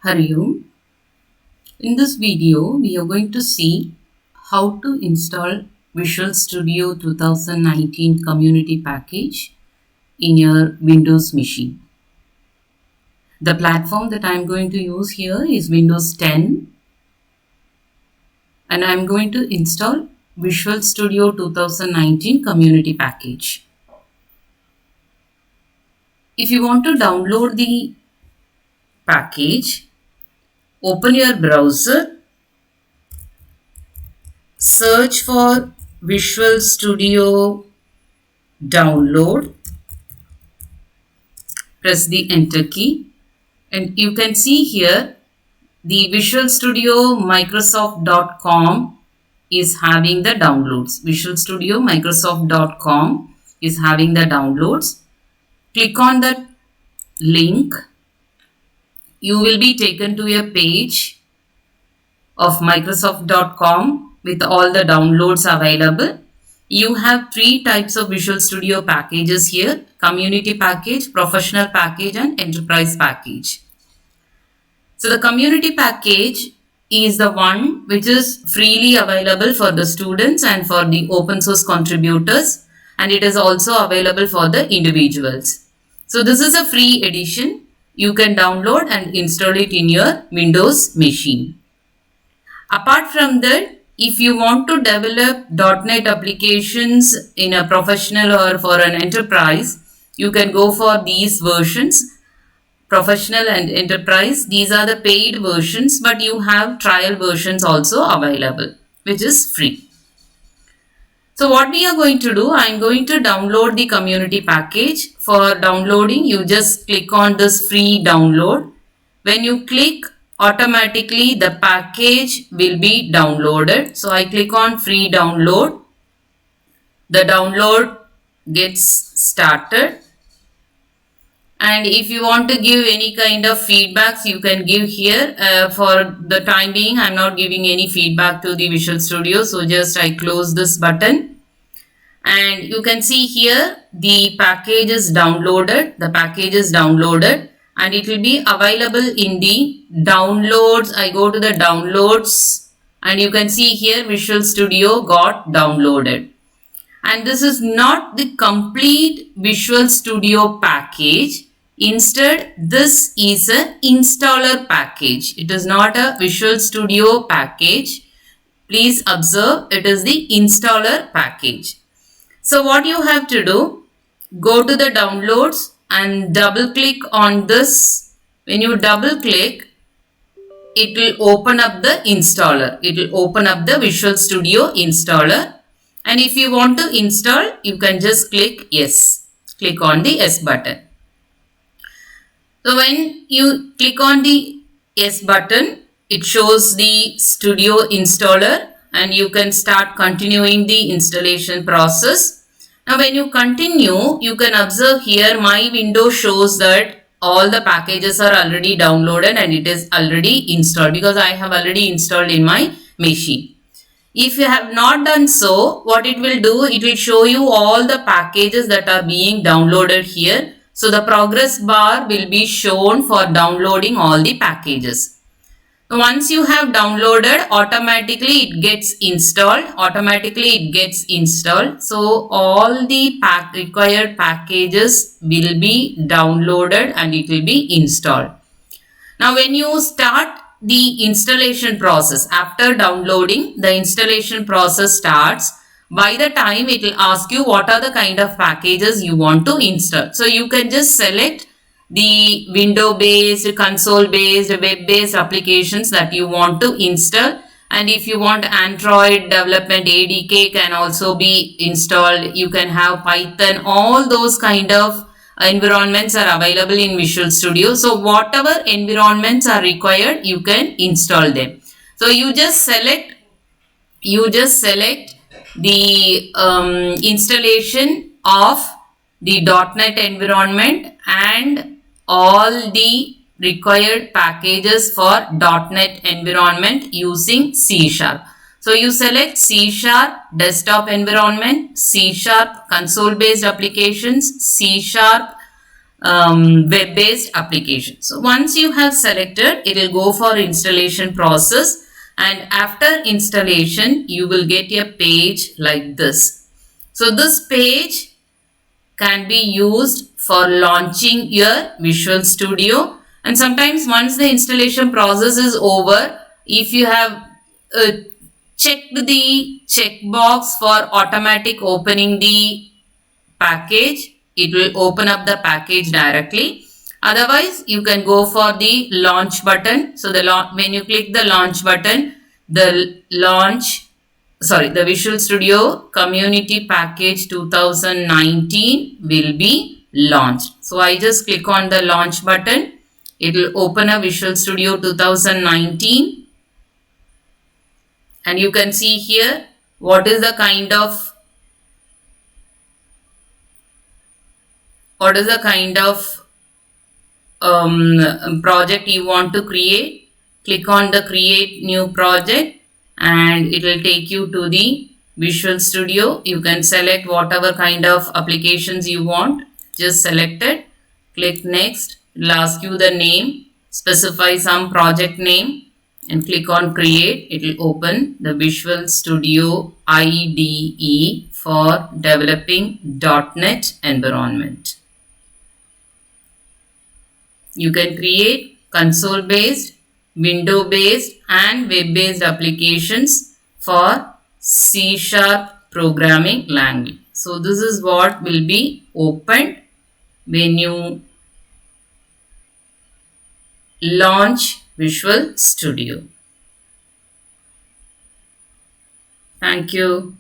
Hari Om. In this video, we are going to see how to install Visual Studio 2019 Community Package in your Windows machine. The platform that I am going to use here is Windows 10, and I am going to install Visual Studio 2019 Community Package. If you want to download the package, open your browser, search for Visual Studio Download, press the enter key, and you can see here the Visual Studio Microsoft.com is having the downloads. Visual Studio Microsoft.com is having the downloads. Click on that link. You will be taken to a page of Microsoft.com with all the downloads available. You have three types of Visual Studio packages here: community package, professional package, and enterprise package. So the community package is the one which is freely available for the students and for the open source contributors, and it is also available for the individuals. So this is a free edition. You can download and install it in your Windows machine. Apart from that, if you want to develop .NET applications in a professional or for an enterprise, you can go for these versions. Professional and enterprise, these are the paid versions, but you have trial versions also available, which is free. So what we are going to do, I am going to download the community package. For downloading, you just click on this free download. When you click, automatically the package will be downloaded. So I click on free download. The download gets started. And if you want to give any kind of feedbacks, you can give here. For the time being, I'm not giving any feedback to the Visual Studio. So just I close this button. And you can see here the package is downloaded. The package is downloaded. And it will be available in the downloads. I go to the downloads. And you can see here Visual Studio got downloaded. And this is not the complete Visual Studio package. Instead, this is an installer package. It is not a Visual Studio package. Please observe, it is the installer package. So what you have to do, go to the downloads and double click on this. When you double click, it will open up the installer. It will open up the Visual Studio installer. And if you want to install, you can just click yes. Click on the yes button. So when you click on the yes button, it shows the Studio installer and you can start continuing the installation process. Now when you continue, you can observe here my window shows that all the packages are already downloaded and it is already installed because I have already installed in my machine. If you have not done so, what it will do, it will show you all the packages that are being downloaded here. So the progress bar will be shown for downloading all the packages. Once you have downloaded, automatically it gets installed. So all the required packages will be downloaded and it will be installed. Now when you start the installation process, after downloading, the installation process starts. By the time it will ask you what are the kind of packages you want to install. So you can just select the window-based, console-based, web-based applications that you want to install. And if you want Android development, ADK can also be installed. You can have Python, all those kind of environments are available in Visual Studio. So whatever environments are required, you can install them. So you just select the installation of the .NET environment and all the required packages for .NET environment using C#. So you select C# desktop environment, C# console based applications, C# web-based application. So once you have selected, it will go for installation process, and after installation you will get a page like this. So this page can be used for launching your Visual Studio, and sometimes once the installation process is over, if you have uh, checked the checkbox for automatic opening the package, it will open up the package directly. Otherwise you can go for the launch button. So when you click the launch button, the the Visual Studio Community Package 2019 will be launched. So I just click on the launch button. It will open a Visual Studio 2019, and you can see here what is the kind of project you want to create. Click on the create new project and it will take you to the Visual Studio. You can select whatever kind of applications you want. Just select it. Click next. It will ask you the name. Specify some project name and click on create. It will open the Visual Studio IDE for developing .NET environment. You can create console-based, window-based and web-based applications for C# programming language. So this is what will be opened when you launch Visual Studio. Thank you.